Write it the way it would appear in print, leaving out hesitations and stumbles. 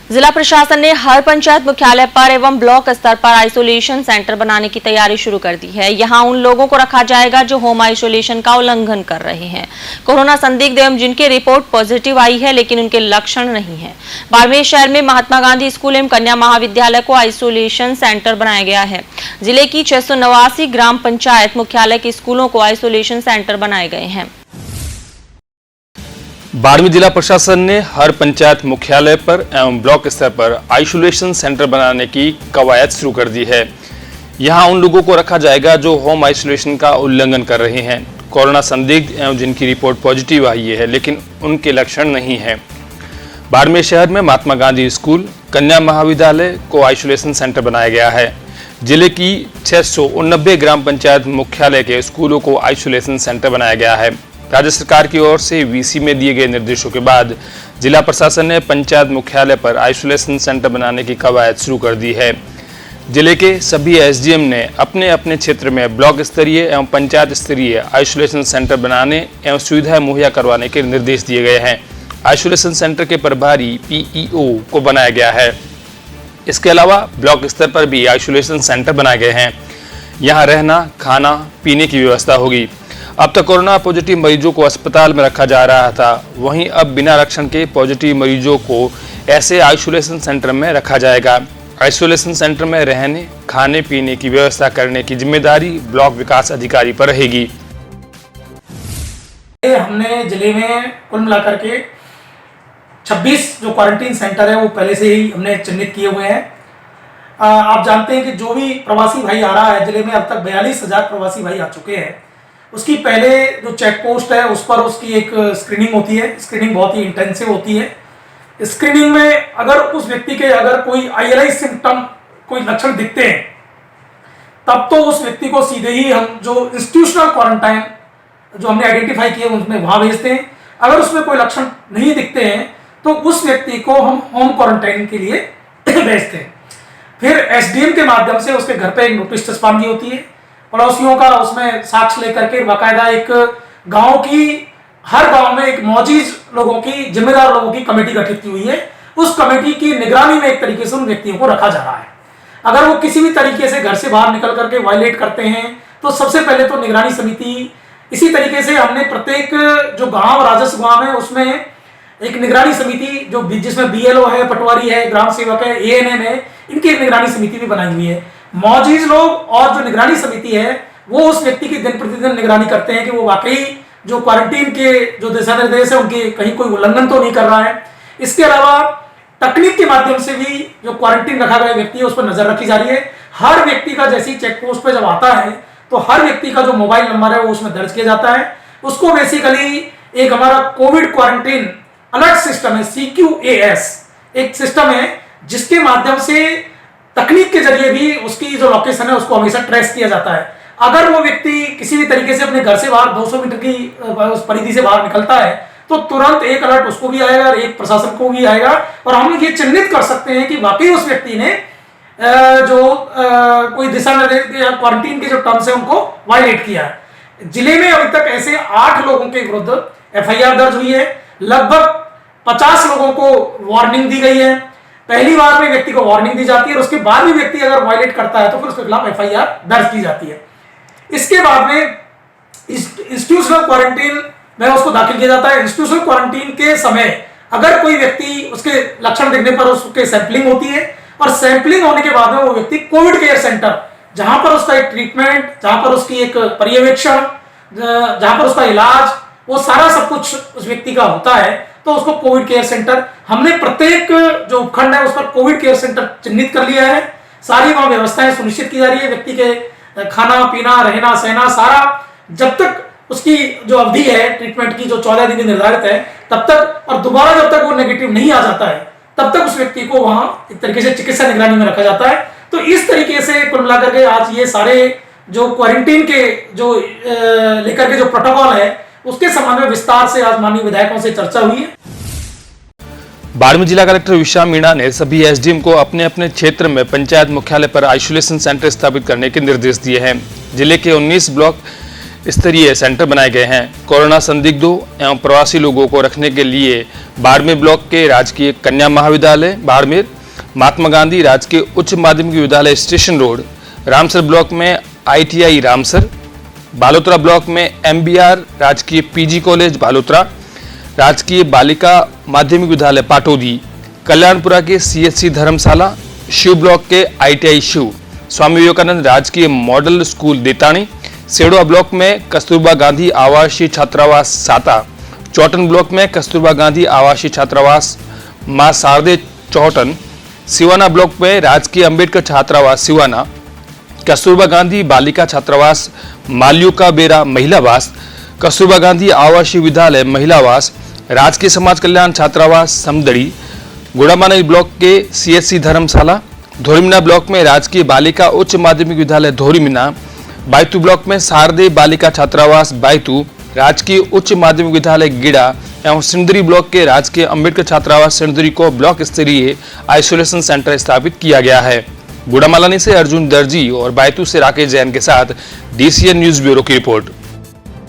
जिला प्रशासन ने हर पंचायत मुख्यालय पर एवं ब्लॉक स्तर पर आइसोलेशन सेंटर बनाने की तैयारी शुरू कर दी है। यहां उन लोगों को रखा जाएगा जो होम आइसोलेशन का उल्लंघन कर रहे हैं, कोरोना संदिग्ध एवं जिनकी रिपोर्ट पॉजिटिव आई है लेकिन उनके लक्षण नहीं है। बाड़मेर शहर में महात्मा गांधी स्कूल एवं कन्या महाविद्यालय को आइसोलेशन सेंटर बनाया गया है। जिले की 689 ग्राम पंचायत मुख्यालय के स्कूलों को आइसोलेशन सेंटर बनाए गए हैं। बाड़मेर जिला प्रशासन ने हर पंचायत मुख्यालय पर एवं ब्लॉक स्तर पर आइसोलेशन सेंटर बनाने की कवायद शुरू कर दी है। यहां उन लोगों को रखा जाएगा जो होम आइसोलेशन का उल्लंघन कर रहे हैं, कोरोना संदिग्ध एवं जिनकी रिपोर्ट पॉजिटिव आई है लेकिन उनके लक्षण नहीं है। बाड़मेर शहर में महात्मा गांधी स्कूल कन्या महाविद्यालय को आइसोलेशन सेंटर बनाया गया है। जिले की 689 ग्राम पंचायत मुख्यालय के स्कूलों को आइसोलेशन सेंटर बनाया गया है। राज्य सरकार की ओर से वीसी में दिए गए निर्देशों के बाद जिला प्रशासन ने पंचायत मुख्यालय पर आइसोलेशन सेंटर बनाने की कवायद शुरू कर दी है। जिले के सभी एसडीएम ने अपने अपने क्षेत्र में ब्लॉक स्तरीय एवं पंचायत स्तरीय आइसोलेशन सेंटर बनाने एवं सुविधाएं मुहैया करवाने के निर्देश दिए गए हैं। आइसोलेशन सेंटर के प्रभारी पीईओ को बनाया गया है। इसके अलावा ब्लॉक स्तर पर भी आइसोलेशन सेंटर बनाए गए हैं। यहाँ रहना, खाना, पीने की व्यवस्था होगी। अब तक कोरोना पॉजिटिव मरीजों को अस्पताल में रखा जा रहा था, वहीं अब बिना लक्षण के पॉजिटिव मरीजों को ऐसे आइसोलेशन सेंटर में रखा जाएगा। आइसोलेशन सेंटर में रहने, खाने पीने की व्यवस्था करने की जिम्मेदारी ब्लॉक विकास अधिकारी पर रहेगी। हमने जिले में कुल मिलाकर के 26 जो क्वारंटीन सेंटर है वो पहले से ही हमने चिन्हित किए हुए हैं। आप जानते हैं कि जो भी प्रवासी भाई आ रहा है, जिले में अब तक 42,000 प्रवासी भाई आ चुके हैं। उसकी पहले जो चेक पोस्ट है उस पर उसकी एक स्क्रीनिंग होती है। स्क्रीनिंग बहुत ही इंटेंसिव होती है। स्क्रीनिंग में अगर उस व्यक्ति के अगर कोई आईएलआई सिम्टम, कोई लक्षण दिखते हैं, तब तो उस व्यक्ति को सीधे ही हम जो इंस्टीट्यूशनल क्वारंटाइन जो हमने आइडेंटिफाई किए उसमें वहां भेजते हैं। अगर उसमें कोई लक्षण नहीं दिखते हैं तो उस व्यक्ति को हम होम क्वारंटाइन के लिए भेजते हैं। फिर एसडीएम के माध्यम से उसके घर पे एक नोटिस चस्पांदी होती है। पड़ोसियों का उसमें साक्ष्य लेकर के बाकायदा एक गांव की, हर गांव में एक मौजूद लोगों की, जिम्मेदार लोगों की कमेटी गठित की हुई है। उस कमेटी की निगरानी में एक तरीके से उन व्यक्तियों को रखा जा रहा है। अगर वो किसी भी तरीके से घर से बाहर निकल करके वायलेट करते हैं तो सबसे पहले तो निगरानी समिति, इसी तरीके से हमने प्रत्येक जो गांव, राजस्व गांव है उसमें एक निगरानी समिति जो जिसमें बीएलओ है, पटवारी है, ग्राम सेवक है, एएनएम है, इनकी एक निगरानी समिति भी बनाई हुई है। मौजूद लोग और जो निगरानी समिति है वो उस व्यक्ति की दिन प्रतिदिन निगरानी करते हैं कि वो वाकई जो क्वारंटीन के जो दिशा निर्देश है उनके कहीं कोई उल्लंघन तो नहीं कर रहा है। इसके अलावा तकनीक के माध्यम से भी जो क्वारंटीन रखा गया व्यक्ति है उस पर नजर रखी जा रही है। हर व्यक्ति का जैसी चेक पोस्ट पे जब आता है तो हर व्यक्ति का जो मोबाइल नंबर है वो उसमें दर्ज किया जाता है। उसको बेसिकली एक हमारा कोविड क्वारंटीन अलर्ट सिस्टम है, CQAS एक सिस्टम है जिसके माध्यम से तकनीक के जरिए भी उसकी जो लोकेशन है उसको हमेशा ट्रेस किया जाता है। अगर वो व्यक्ति किसी भी तरीके से अपने घर से बाहर 200 मीटर की उस परिधि से बाहर निकलता है तो तुरंत एक अलर्ट उसको भी आएगा और एक प्रशासन को भी आएगा और हम ये चिन्हित कर सकते हैं कि वाकई उस व्यक्ति ने कोई दिशा निर्देश या क्वारंटीन के जो टर्म्स है उनको वायलेट किया है। जिले में अभी तक ऐसे 8 लोगों के विरुद्ध FIR दर्ज हुई है। लगभग 50 लोगों को वार्निंग दी गई है। पहली बार में व्यक्ति को वार्निंग दी जाती है और उसके बाद भी व्यक्ति अगर वायलेट करता है तो फिर उसके खिलाफ FIR दर्ज की जाती है। इसके बाद में इंस्टीट्यूशनल क्वारंटीन में उसको दाखिल किया जाता है। इंस्टीट्यूशनल क्वारंटीन के समय अगर कोई व्यक्ति, उसके लक्षण दिखने पर उसके सैंपलिंग होती है और सैंपलिंग होने के बाद में वो व्यक्ति कोविड केयर सेंटर, जहां पर उसका एक ट्रीटमेंट, जहां पर उसकी एक पर्यवेक्षण, जहां पर उसका इलाज, वो सारा सब कुछ उस व्यक्ति का होता है तो उसको कोविड केयर सेंटर, हमने प्रत्येक जो उपखंड है उस पर कोविड केयर सेंटर चिन्हित कर लिया है। सारी वहां व्यवस्थाएं सुनिश्चित की जा रही है। व्यक्ति के खाना पीना, रहना सहना सारा, जब तक उसकी जो अवधि है ट्रीटमेंट की जो 14 दिन की निर्धारित है तब तक, और दोबारा जब तक वो नेगेटिव नहीं आ जाता है तब तक उस व्यक्ति को वहां एक तरीके से चिकित्सा निगरानी में रखा जाता है। तो इस तरीके से कुल मिलाकर के आज ये सारे जो क्वारंटीन के जो लेकर के जो प्रोटोकॉल है उसके संबंध में विस्तार से आज माननीय विधायकों से चर्चा हुई है। बाड़मेर जिला कलेक्टर विश्वा मीणा ने सभी एसडीएम को अपने अपने क्षेत्र में पंचायत मुख्यालय पर आइसोलेशन सेंटर स्थापित करने के निर्देश दिए हैं। जिले के 19 ब्लॉक स्तरीय सेंटर बनाए गए हैं। कोरोना संदिग्धों एवं प्रवासी लोगों को रखने के लिए बाड़मेर ब्लॉक के राजकीय कन्या महाविद्यालय बाड़मेर, महात्मा गांधी राजकीय उच्च माध्यमिक विद्यालय स्टेशन रोड, रामसर ब्लॉक में ITI रामसर, बालोतरा ब्लॉक में MBR राजकीय PG कॉलेज बालोतरा, राजकीय बालिका माध्यमिक विद्यालय पाटोदी, कल्याणपुरा के CSC धर्मशाला, शिव ब्लॉक के ITI शिव, स्वामी विवेकानंद राजकीय मॉडल स्कूल देताणी, सेड़वा ब्लॉक में कस्तूरबा गांधी आवासीय छात्रावास साता, चौटन ब्लॉक में कस्तूरबा गांधी आवासीय छात्रावास मां शारदे चौटन, सिवाना ब्लॉक में राजकीय अंबेडकर छात्रावास सिवाना, कस्तूरबा गांधी बालिका छात्रावास माल्युका बेरा महिलावास, कस्तूरबा गांधी आवासीय विद्यालय महिलावास, राजकीय समाज कल्याण छात्रावास समदड़ी, गुड़ामानई ब्लॉक के CSC धर्मशाला, धोरीमीना ब्लॉक में राजकीय बालिका उच्च माध्यमिक विद्यालय धोरीमीना, बायतू ब्लॉक में शारदे बालिका छात्रावास बायतू, राजकीय उच्च माध्यमिक विद्यालय गिड़ा एवं सिंदरी ब्लॉक के राजकीय अंबेडकर छात्रावास सिंदरी को ब्लॉक स्तरीय आइसोलेशन सेंटर स्थापित किया गया है। गुड़ामालानी से अर्जुन दर्जी और बायतू से राकेश जैन के साथ DCN न्यूज ब्यूरो की रिपोर्ट।